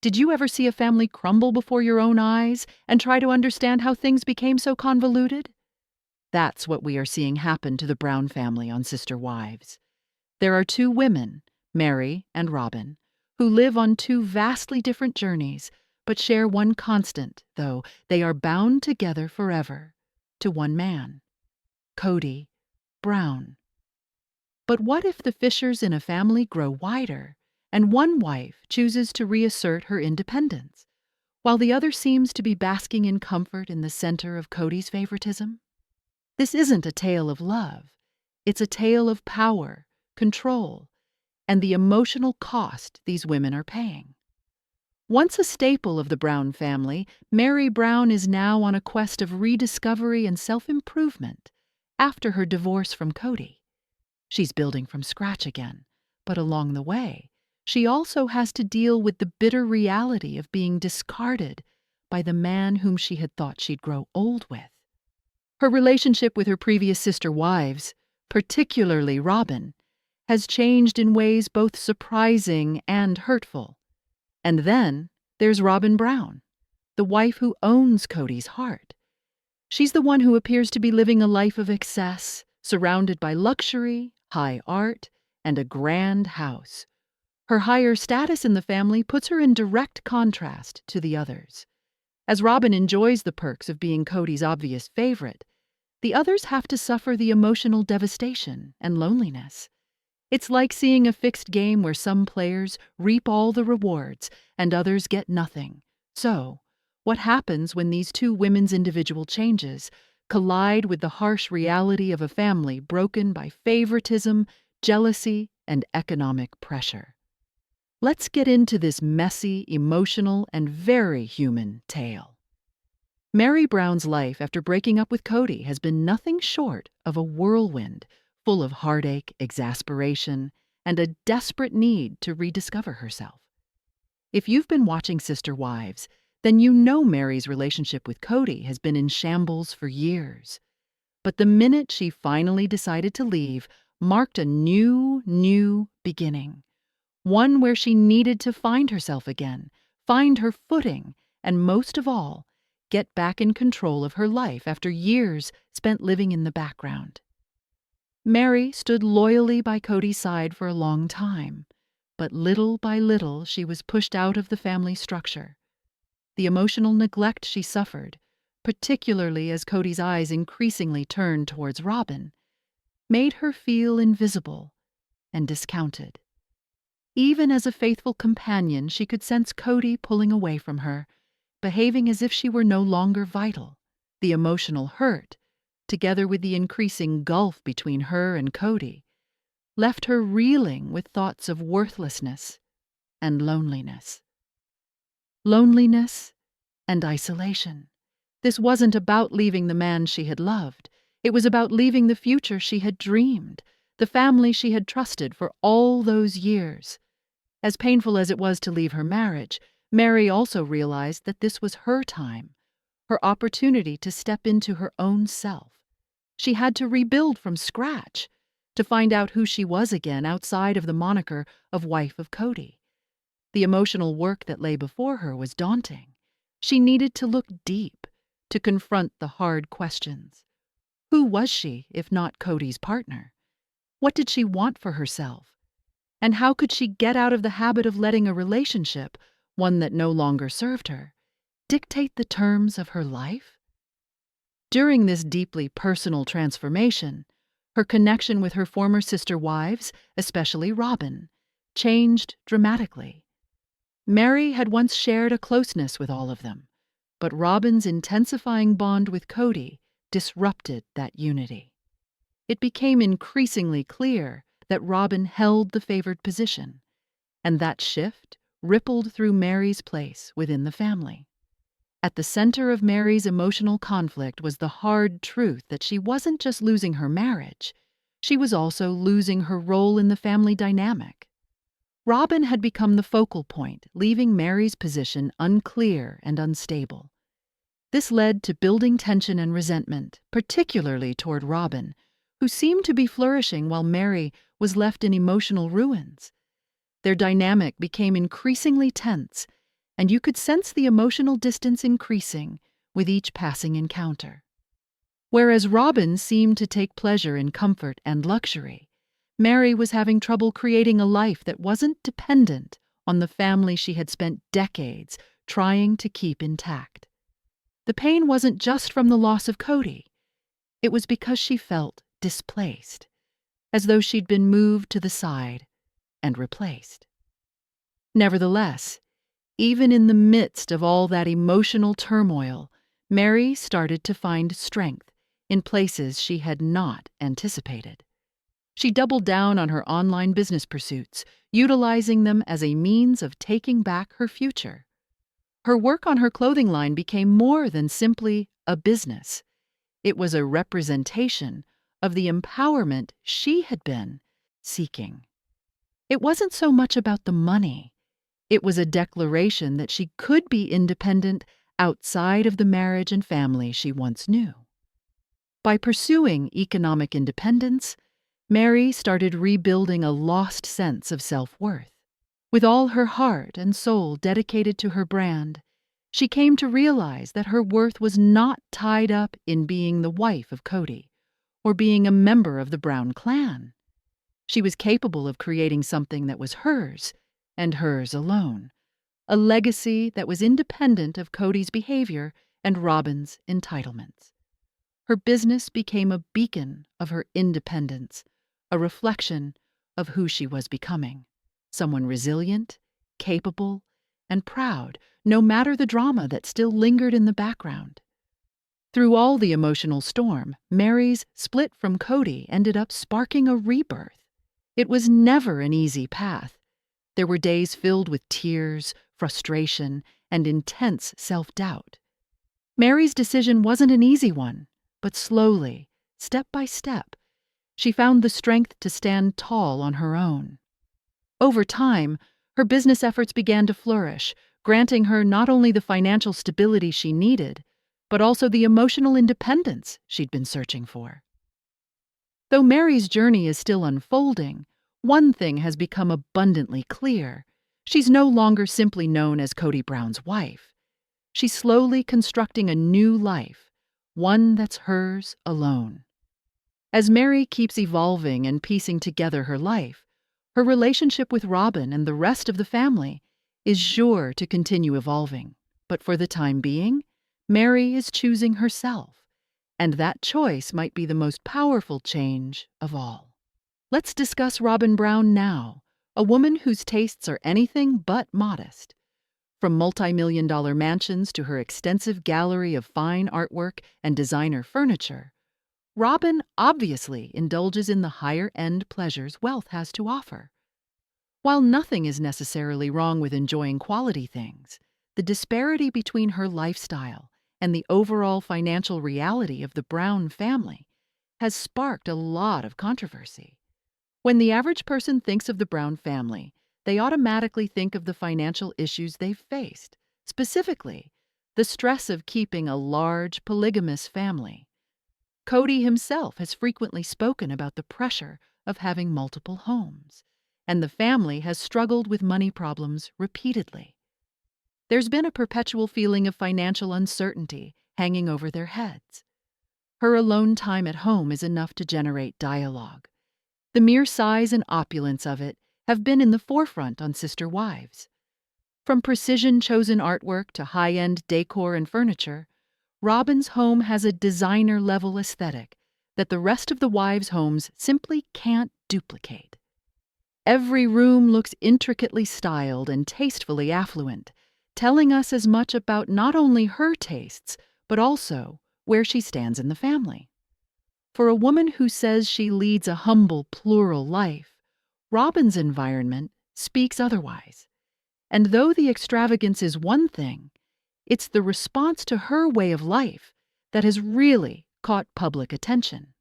Did you ever see a family crumble before your own eyes and try to understand how things became so convoluted? That's what we are seeing happen to the Brown family on Sister Wives. There are two women, Mary and Robyn, who live on two vastly different journeys, but share one constant, though they are bound together forever, to one man, Kody Brown. But what if the fissures in a family grow wider, and one wife chooses to reassert her independence, while the other seems to be basking in comfort in the center of Kody's favoritism? This isn't a tale of love. It's a tale of power, control, and the emotional cost these women are paying. Once a staple of the Brown family, Mary Brown is now on a quest of rediscovery and self-improvement after her divorce from Kody. She's building from scratch again, but along the way, she also has to deal with the bitter reality of being discarded by the man whom she had thought she'd grow old with. Her relationship with her previous sister wives, particularly Robyn, has changed in ways both surprising and hurtful. And then there's Robyn Brown, the wife who owns Kody's heart. She's the one who appears to be living a life of excess, surrounded by luxury, high art, and a grand house. Her higher status in the family puts her in direct contrast to the others. As Robyn enjoys the perks of being Kody's obvious favorite, the others have to suffer the emotional devastation and loneliness. It's like seeing a fixed game where some players reap all the rewards and others get nothing. So, what happens when these two women's individual changes collide with the harsh reality of a family broken by favoritism, jealousy, and economic pressure? Let's get into this messy, emotional, and very human tale. Mary Brown's life after breaking up with Kody has been nothing short of a whirlwind, full of heartache, exasperation, and a desperate need to rediscover herself. If you've been watching Sister Wives, then you know Mary's relationship with Kody has been in shambles for years. But the minute she finally decided to leave marked a new beginning. One where she needed to find herself again, find her footing, and most of all, get back in control of her life after years spent living in the background. Mary stood loyally by Kody's side for a long time, but little by little she was pushed out of the family structure. The emotional neglect she suffered, particularly as Kody's eyes increasingly turned towards Robyn, made her feel invisible and discounted. Even as a faithful companion, she could sense Kody pulling away from her, behaving as if she were no longer vital. The emotional hurt, together with the increasing gulf between her and Kody, left her reeling with thoughts of worthlessness and loneliness. Loneliness and isolation. This wasn't about leaving the man she had loved. It was about leaving the future she had dreamed, the family she had trusted for all those years. As painful as it was to leave her marriage, Mary also realized that this was her time, her opportunity to step into her own self. She had to rebuild from scratch, to find out who she was again outside of the moniker of wife of Kody. The emotional work that lay before her was daunting. She needed to look deep, to confront the hard questions. Who was she, if not Kody's partner? What did she want for herself? And how could she get out of the habit of letting a relationship, one that no longer served her, dictate the terms of her life? During this deeply personal transformation, her connection with her former sister wives, especially Robyn, changed dramatically. Mary had once shared a closeness with all of them, but Robyn's intensifying bond with Kody disrupted that unity. It became increasingly clear that Robyn held the favored position, and that shift rippled through Mary's place within the family. At the center of Mary's emotional conflict was the hard truth that she wasn't just losing her marriage, she was also losing her role in the family dynamic. Robyn had become the focal point, leaving Mary's position unclear and unstable. This led to building tension and resentment, particularly toward Robyn, who seemed to be flourishing while Mary was left in emotional ruins. Their dynamic became increasingly tense, and you could sense the emotional distance increasing with each passing encounter. Whereas Robyn seemed to take pleasure in comfort and luxury, Mary was having trouble creating a life that wasn't dependent on the family she had spent decades trying to keep intact. The pain wasn't just from the loss of Kody. It was because she felt displaced, as though she'd been moved to the side and replaced. Nevertheless, even in the midst of all that emotional turmoil, Mary started to find strength in places she had not anticipated. She doubled down on her online business pursuits, utilizing them as a means of taking back her future. Her work on her clothing line became more than simply a business. It was a representation of the empowerment she had been seeking. It wasn't so much about the money. It was a declaration that she could be independent outside of the marriage and family she once knew. By pursuing economic independence, Mary started rebuilding a lost sense of self-worth. With all her heart and soul dedicated to her brand, she came to realize that her worth was not tied up in being the wife of Kody or being a member of the Brown clan. She was capable of creating something that was hers, and hers alone, a legacy that was independent of Kody's behavior and Robyn's entitlements. Her business became a beacon of her independence, a reflection of who she was becoming, someone resilient, capable, and proud, no matter the drama that still lingered in the background. Through all the emotional storm, Mary's split from Kody ended up sparking a rebirth. It was never an easy path. There were days filled with tears, frustration, and intense self-doubt. Mary's decision wasn't an easy one, but slowly, step by step, she found the strength to stand tall on her own. Over time, her business efforts began to flourish, granting her not only the financial stability she needed, but also the emotional independence she'd been searching for. Though Mary's journey is still unfolding, one thing has become abundantly clear. She's no longer simply known as Kody Brown's wife. She's slowly constructing a new life, one that's hers alone. As Mary keeps evolving and piecing together her life, her relationship with Robyn and the rest of the family is sure to continue evolving. But for the time being, Mary is choosing herself, and that choice might be the most powerful change of all. Let's discuss Robyn Brown now, a woman whose tastes are anything but modest. From multi-million-dollar mansions to her extensive gallery of fine artwork and designer furniture, Robyn obviously indulges in the higher-end pleasures wealth has to offer. While nothing is necessarily wrong with enjoying quality things, the disparity between her lifestyle and the overall financial reality of the Brown family has sparked a lot of controversy. When the average person thinks of the Brown family, they automatically think of the financial issues they've faced, specifically the stress of keeping a large, polygamous family. Kody himself has frequently spoken about the pressure of having multiple homes, and the family has struggled with money problems repeatedly. There's been a perpetual feeling of financial uncertainty hanging over their heads. Her alone time at home is enough to generate dialogue. The mere size and opulence of it have been in the forefront on Sister Wives. From precision-chosen artwork to high-end decor and furniture, Robyn's home has a designer-level aesthetic that the rest of the wives' homes simply can't duplicate. Every room looks intricately styled and tastefully affluent, telling us as much about not only her tastes, but also where she stands in the family. For a woman who says she leads a humble, plural life, Robyn's environment speaks otherwise. And though the extravagance is one thing, it's the response to her way of life that has really caught public attention.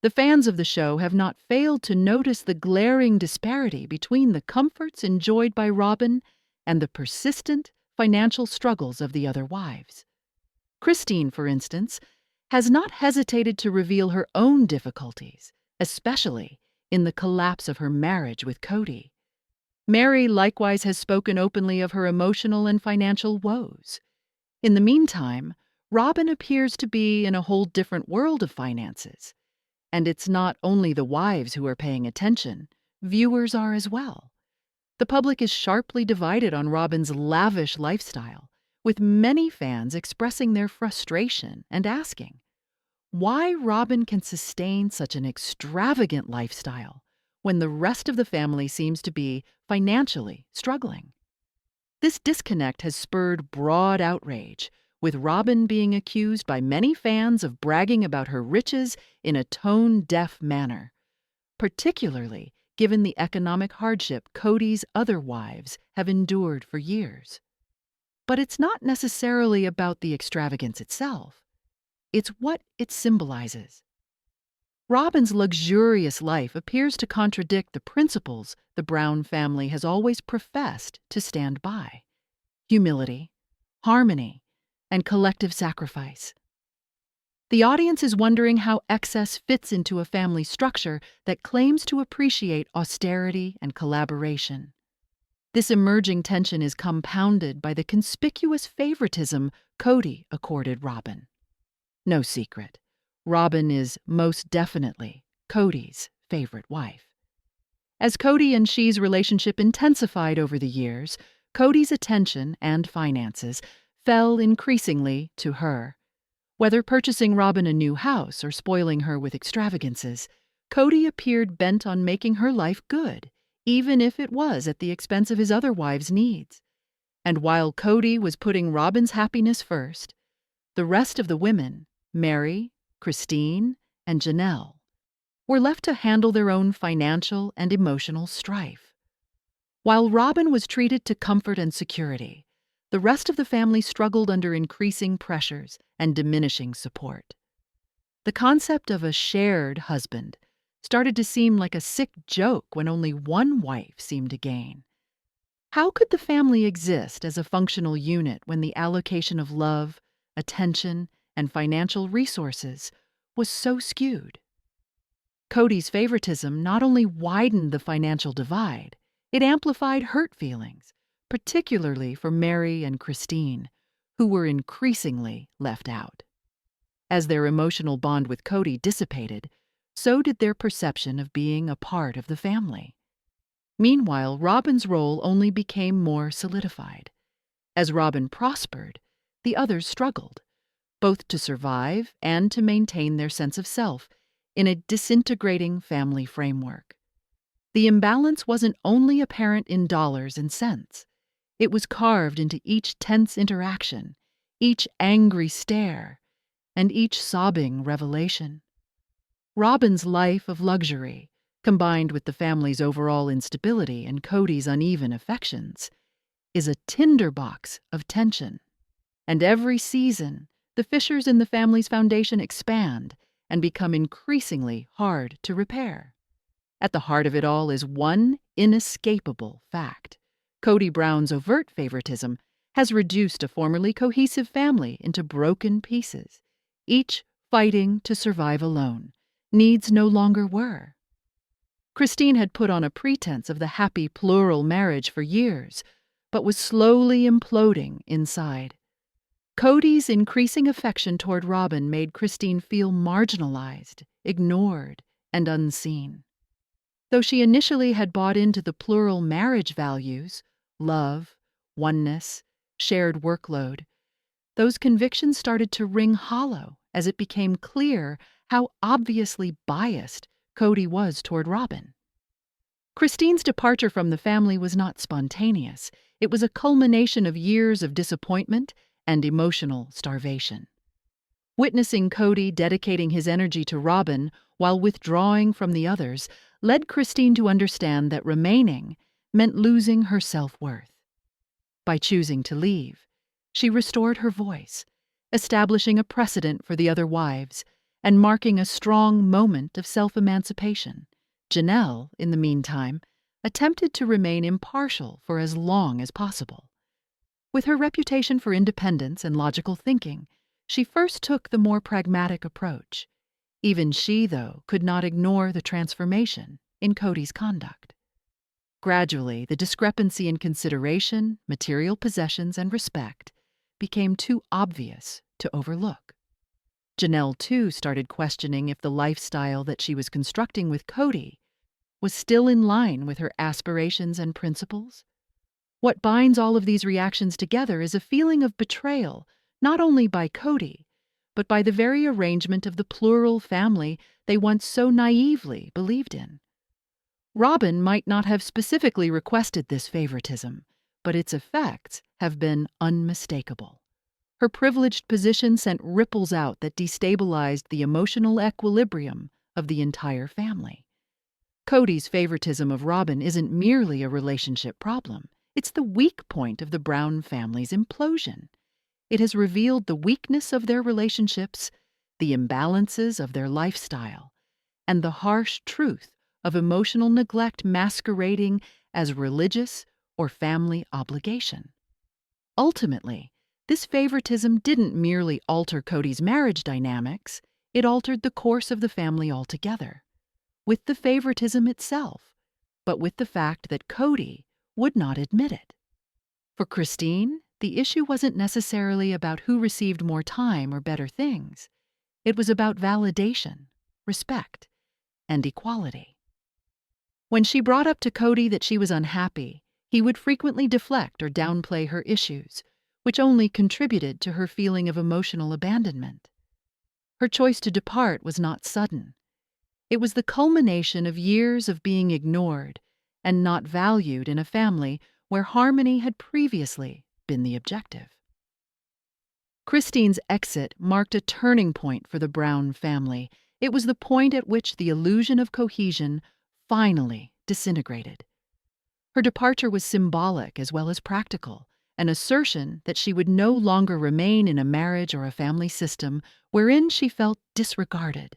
The fans of the show have not failed to notice the glaring disparity between the comforts enjoyed by Robyn and the persistent financial struggles of the other wives. Christine, for instance, has not hesitated to reveal her own difficulties, especially in the collapse of her marriage with Kody. Mary likewise has spoken openly of her emotional and financial woes. In the meantime, Robyn appears to be in a whole different world of finances. And it's not only the wives who are paying attention, viewers are as well. The public is sharply divided on Robyn's lavish lifestyle, with many fans expressing their frustration and asking why Robyn can sustain such an extravagant lifestyle when the rest of the family seems to be financially struggling. This disconnect has spurred broad outrage, with Robyn being accused by many fans of bragging about her riches in a tone-deaf manner, particularly given the economic hardship Kody's other wives have endured for years. But it's not necessarily about the extravagance itself. It's what it symbolizes. Robyn's luxurious life appears to contradict the principles the Brown family has always professed to stand by: humility, harmony, and collective sacrifice. The audience is wondering how excess fits into a family structure that claims to appreciate austerity and collaboration. This emerging tension is compounded by the conspicuous favoritism Kody accorded Robyn. No secret, Robyn is most definitely Kody's favorite wife. As Kody and she's relationship intensified over the years, Kody's attention and finances fell increasingly to her. Whether purchasing Robyn a new house or spoiling her with extravagances, Kody appeared bent on making her life good, even if it was at the expense of his other wives' needs. And while Kody was putting Robyn's happiness first, the rest of the women, Mary, Christine, and Janelle, were left to handle their own financial and emotional strife. While Robyn was treated to comfort and security, the rest of the family struggled under increasing pressures and diminishing support. The concept of a shared husband started to seem like a sick joke when only one wife seemed to gain. How could the family exist as a functional unit when the allocation of love, attention, and financial resources was so skewed? Kody's favoritism not only widened the financial divide, it amplified hurt feelings, particularly for Mary and Christine, who were increasingly left out. As their emotional bond with Kody dissipated, so did their perception of being a part of the family. Meanwhile, Robyn's role only became more solidified. As Robyn prospered, the others struggled, both to survive and to maintain their sense of self in a disintegrating family framework. The imbalance wasn't only apparent in dollars and cents. It was carved into each tense interaction, each angry stare, and each sobbing revelation. Robyn's life of luxury, combined with the family's overall instability and Kody's uneven affections, is a tinderbox of tension. And every season, the fissures in the family's foundation expand and become increasingly hard to repair. At the heart of it all is one inescapable fact: Kody Brown's overt favoritism has reduced a formerly cohesive family into broken pieces. Each fighting to survive alone. Needs no longer were. Christine had put on a pretense of the happy plural marriage for years, but was slowly imploding inside. Kody's increasing affection toward Robyn made Christine feel marginalized, ignored, and unseen. Though she initially had bought into the plural marriage values, love, oneness, shared workload, those convictions started to ring hollow as it became clear how obviously biased Kody was toward Robyn. Christine's departure from the family was not spontaneous. It was a culmination of years of disappointment and emotional starvation. Witnessing Kody dedicating his energy to Robyn while withdrawing from the others led Christine to understand that remaining meant losing her self-worth. By choosing to leave, she restored her voice, establishing a precedent for the other wives and marking a strong moment of self-emancipation. Janelle, in the meantime, attempted to remain impartial for as long as possible. With her reputation for independence and logical thinking, she first took the more pragmatic approach. Even she, though, could not ignore the transformation in Kody's conduct. Gradually, the discrepancy in consideration, material possessions, and respect became too obvious to overlook. Janelle, too, started questioning if the lifestyle that she was constructing with Kody was still in line with her aspirations and principles. What binds all of these reactions together is a feeling of betrayal, not only by Kody, but by the very arrangement of the plural family they once so naively believed in. Robyn might not have specifically requested this favoritism, but its effects have been unmistakable. Her privileged position sent ripples out that destabilized the emotional equilibrium of the entire family. Kody's favoritism of Robyn isn't merely a relationship problem. It's the weak point of the Brown family's implosion. It has revealed the weakness of their relationships, the imbalances of their lifestyle, and the harsh truth of emotional neglect masquerading as religious or family obligation. Ultimately, this favoritism didn't merely alter Kody's marriage dynamics, it altered the course of the family altogether. With the favoritism itself, but with the fact that Kody would not admit it. For Christine, the issue wasn't necessarily about who received more time or better things. It was about validation, respect, and equality. When she brought up to Kody that she was unhappy, he would frequently deflect or downplay her issues, which only contributed to her feeling of emotional abandonment. Her choice to depart was not sudden. It was the culmination of years of being ignored and not valued in a family where harmony had previously been the objective. Christine's exit marked a turning point for the Brown family. It was the point at which the illusion of cohesion finally disintegrated. Her departure was symbolic as well as practical, an assertion that she would no longer remain in a marriage or a family system wherein she felt disregarded.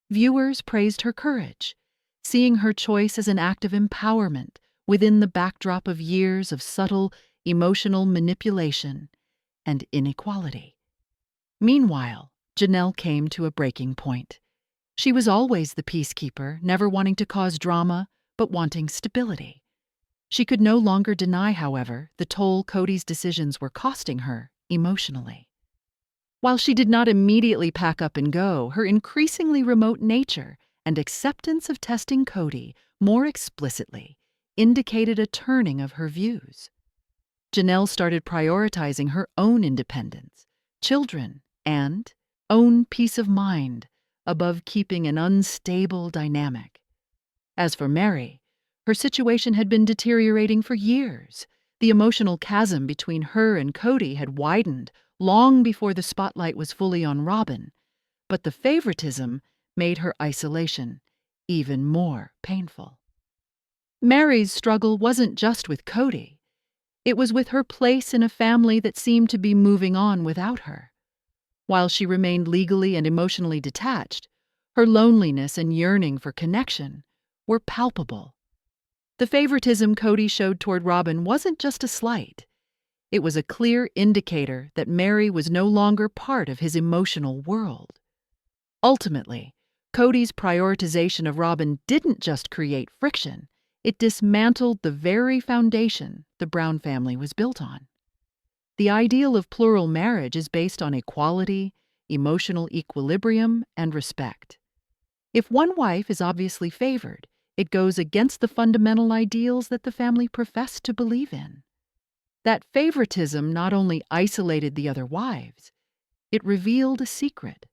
Viewers praised her courage, seeing her choice as an act of empowerment within the backdrop of years of subtle emotional manipulation and inequality. Meanwhile, Janelle came to a breaking point. She was always the peacekeeper, never wanting to cause drama, but wanting stability. She could no longer deny, however, the toll Kody's decisions were costing her emotionally. While she did not immediately pack up and go, her increasingly remote nature and acceptance of testing Kody more explicitly indicated a turning of her views. Janelle started prioritizing her own independence, children, and own peace of mind above keeping an unstable dynamic. As for Mary, her situation had been deteriorating for years. The emotional chasm between her and Kody had widened long before the spotlight was fully on Robyn, but the favoritism made her isolation even more painful. Mary's struggle wasn't just with Kody. It was with her place in a family that seemed to be moving on without her. While she remained legally and emotionally detached, her loneliness and yearning for connection were palpable. The favoritism Kody showed toward Robyn wasn't just a slight. It was a clear indicator that Mary was no longer part of his emotional world. Ultimately, Kody's prioritization of Robyn didn't just create friction, it dismantled the very foundation the Brown family was built on. The ideal of plural marriage is based on equality, emotional equilibrium, and respect. If one wife is obviously favored, it goes against the fundamental ideals that the family professed to believe in. That favoritism not only isolated the other wives, it revealed a secret.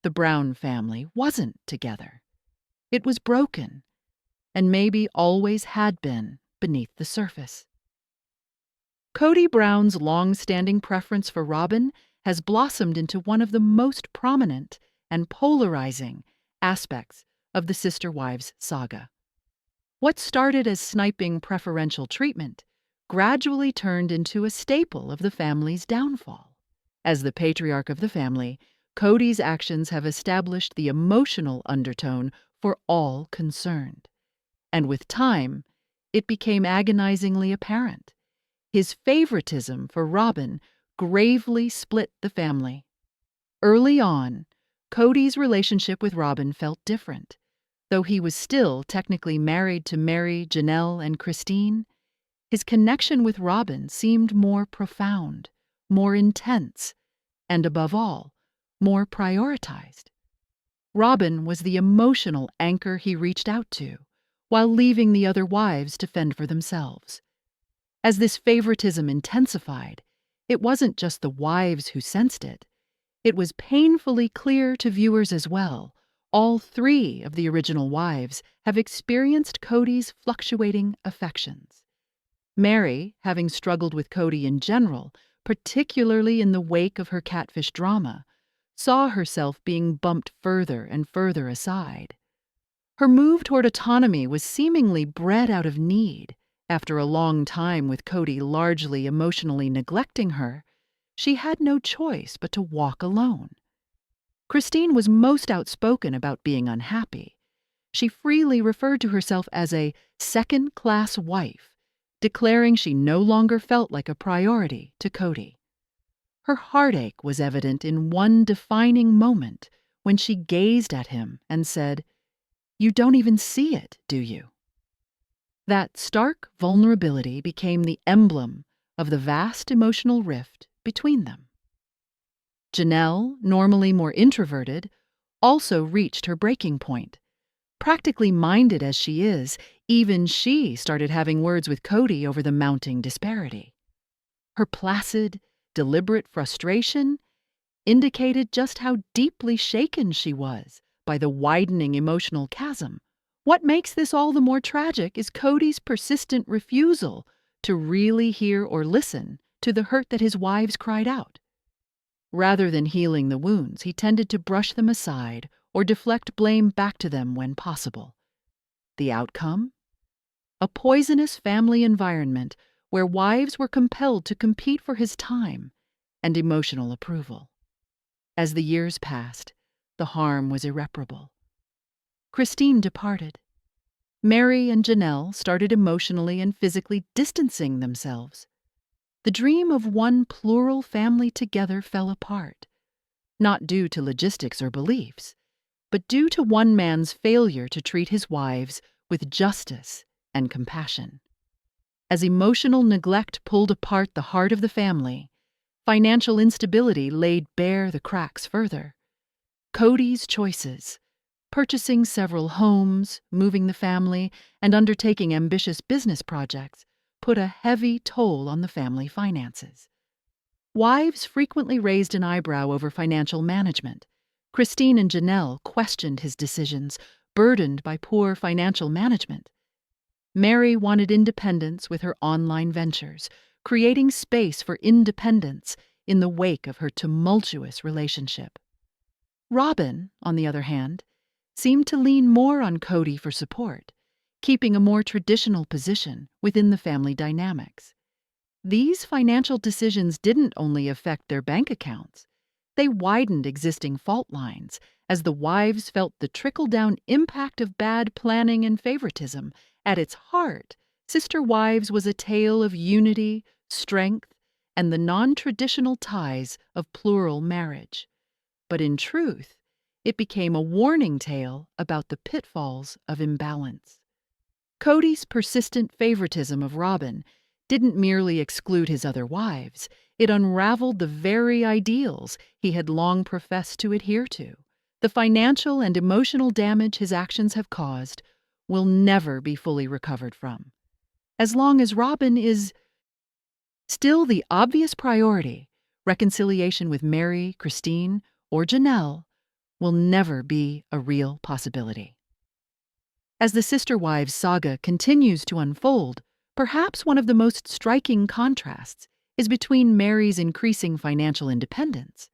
The Brown family wasn't together. It was broken, and maybe always had been beneath the surface. Kody Brown's long-standing preference for Robyn has blossomed into one of the most prominent and polarizing aspects of the Sister Wives saga. What started as sniping preferential treatment gradually turned into a staple of the family's downfall. As the patriarch of the family, Kody's actions have established the emotional undertone for all concerned. And with time, it became agonizingly apparent. His favoritism for Robyn gravely split the family. Early on, Kody's relationship with Robyn felt different. Though he was still technically married to Mary, Janelle, and Christine, his connection with Robyn seemed more profound, more intense, and above all, more prioritized. Robyn was the emotional anchor he reached out to, while leaving the other wives to fend for themselves. As this favoritism intensified, it wasn't just the wives who sensed it. It was painfully clear to viewers as well. All three of the original wives have experienced Kody's fluctuating affections. Mary, having struggled with Kody in general, particularly in the wake of her catfish drama, saw herself being bumped further and further aside. Her move toward autonomy was seemingly bred out of need. After a long time with Kody largely emotionally neglecting her, she had no choice but to walk alone. Christine was most outspoken about being unhappy. She freely referred to herself as a second-class wife, declaring she no longer felt like a priority to Kody. Her heartache was evident in one defining moment when she gazed at him and said, "You don't even see it, do you?" That stark vulnerability became the emblem of the vast emotional rift between them. Janelle, normally more introverted, also reached her breaking point. Practically minded as she is, even she started having words with Kody over the mounting disparity. Her placid, deliberate frustration indicated just how deeply shaken she was by the widening emotional chasm. What makes this all the more tragic is Kody's persistent refusal to really hear or listen to the hurt that his wives cried out. Rather than healing the wounds, he tended to brush them aside or deflect blame back to them when possible. The outcome? A poisonous family environment where wives were compelled to compete for his time and emotional approval. As the years passed, the harm was irreparable. Christine departed. Mary and Janelle started emotionally and physically distancing themselves. The dream of one plural family together fell apart, not due to logistics or beliefs, but due to one man's failure to treat his wives with justice and compassion. As emotional neglect pulled apart the heart of the family, financial instability laid bare the cracks further. Kody's choices, purchasing several homes, moving the family, and undertaking ambitious business projects, put a heavy toll on the family finances. Wives frequently raised an eyebrow over financial management. Christine and Janelle questioned his decisions, burdened by poor financial management. Mary wanted independence with her online ventures, creating space for independence in the wake of her tumultuous relationship. Robyn, on the other hand, seemed to lean more on Kody for support, keeping a more traditional position within the family dynamics. These financial decisions didn't only affect their bank accounts, they widened existing fault lines as the wives felt the trickle-down impact of bad planning and favoritism. At its heart, Sister Wives was a tale of unity, strength, and the non-traditional ties of plural marriage. But in truth, it became a warning tale about the pitfalls of imbalance. Kody's persistent favoritism of Robyn didn't merely exclude his other wives, it unraveled the very ideals he had long professed to adhere to. The financial and emotional damage his actions have caused will never be fully recovered from. As long as Robyn is still the obvious priority, reconciliation with Mary, Christine, or Janelle will never be a real possibility. As the Sister Wives saga continues to unfold, perhaps one of the most striking contrasts is between Mary's increasing financial independence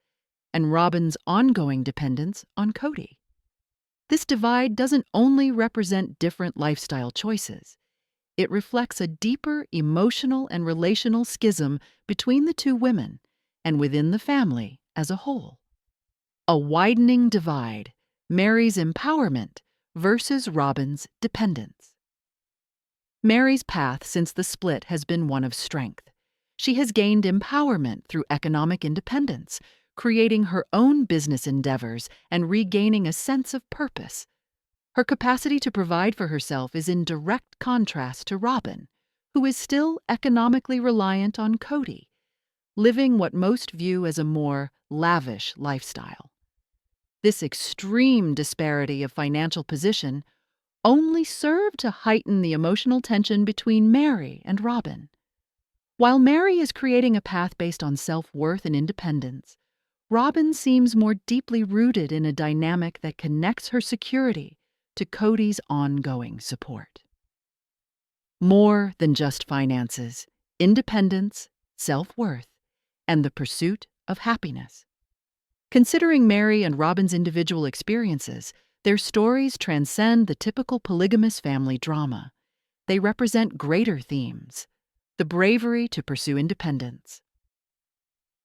and Robyn's ongoing dependence on Kody. This divide doesn't only represent different lifestyle choices. It reflects a deeper emotional and relational schism between the two women and within the family as a whole. A widening divide, Mary's empowerment versus Robyn's dependence. Mary's path since the split has been one of strength. She has gained empowerment through economic independence, creating her own business endeavors and regaining a sense of purpose. Her capacity to provide for herself is in direct contrast to Robyn, who is still economically reliant on Kody, living what most view as a more lavish lifestyle. This extreme disparity of financial position only served to heighten the emotional tension between Meri and Robyn. While Meri is creating a path based on self-worth and independence, Robyn seems more deeply rooted in a dynamic that connects her security to Kody's ongoing support. More than just finances, independence, self-worth, and the pursuit of happiness. Considering Meri and Robyn's individual experiences, their stories transcend the typical polygamous family drama. They represent greater themes: the bravery to pursue independence,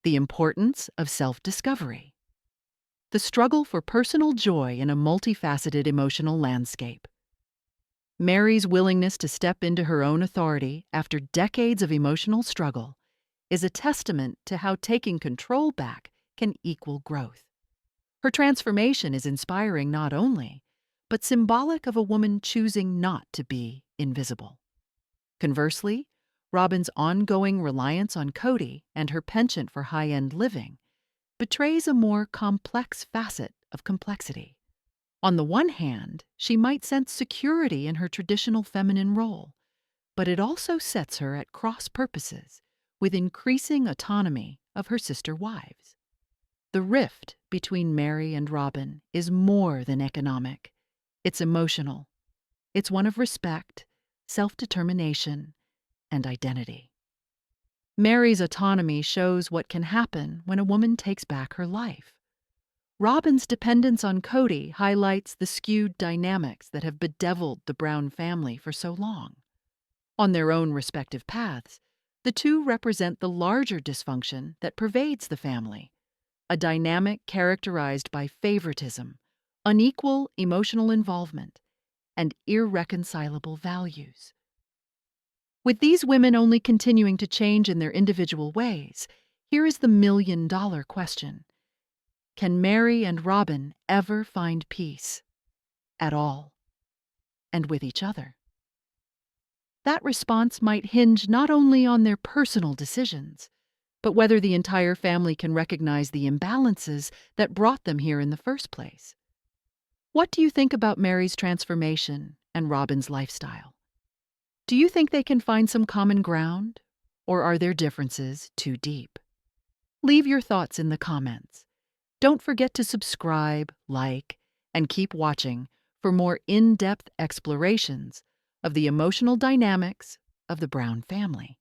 the importance of self-discovery, the struggle for personal joy in a multifaceted emotional landscape. Meri's willingness to step into her own authority after decades of emotional struggle is a testament to how taking control back can equal growth. Her transformation is inspiring not only, but symbolic of a woman choosing not to be invisible. Conversely, Robyn's ongoing reliance on Kody and her penchant for high-end living betrays a more complex facet of complexity. On the one hand, she might sense security in her traditional feminine role, but it also sets her at cross purposes with increasing autonomy of her sister wives. The rift between Meri and Robyn is more than economic. It's emotional. It's one of respect, self-determination, and identity. Meri's autonomy shows what can happen when a woman takes back her life. Robyn's dependence on Kody highlights the skewed dynamics that have bedeviled the Brown family for so long. On their own respective paths, the two represent the larger dysfunction that pervades the family, a dynamic characterized by favoritism, unequal emotional involvement, and irreconcilable values. With these women only continuing to change in their individual ways, here is the million-dollar question: can Meri and Robyn ever find peace? At all? And with each other? That response might hinge not only on their personal decisions, but whether the entire family can recognize the imbalances that brought them here in the first place. What do you think about Meri's transformation and Robyn's lifestyle? Do you think they can find some common ground, or are their differences too deep? Leave your thoughts in the comments. Don't forget to subscribe, like, and keep watching for more in-depth explorations of the emotional dynamics of the Brown family.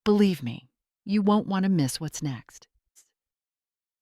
Believe me, you won't want to miss what's next.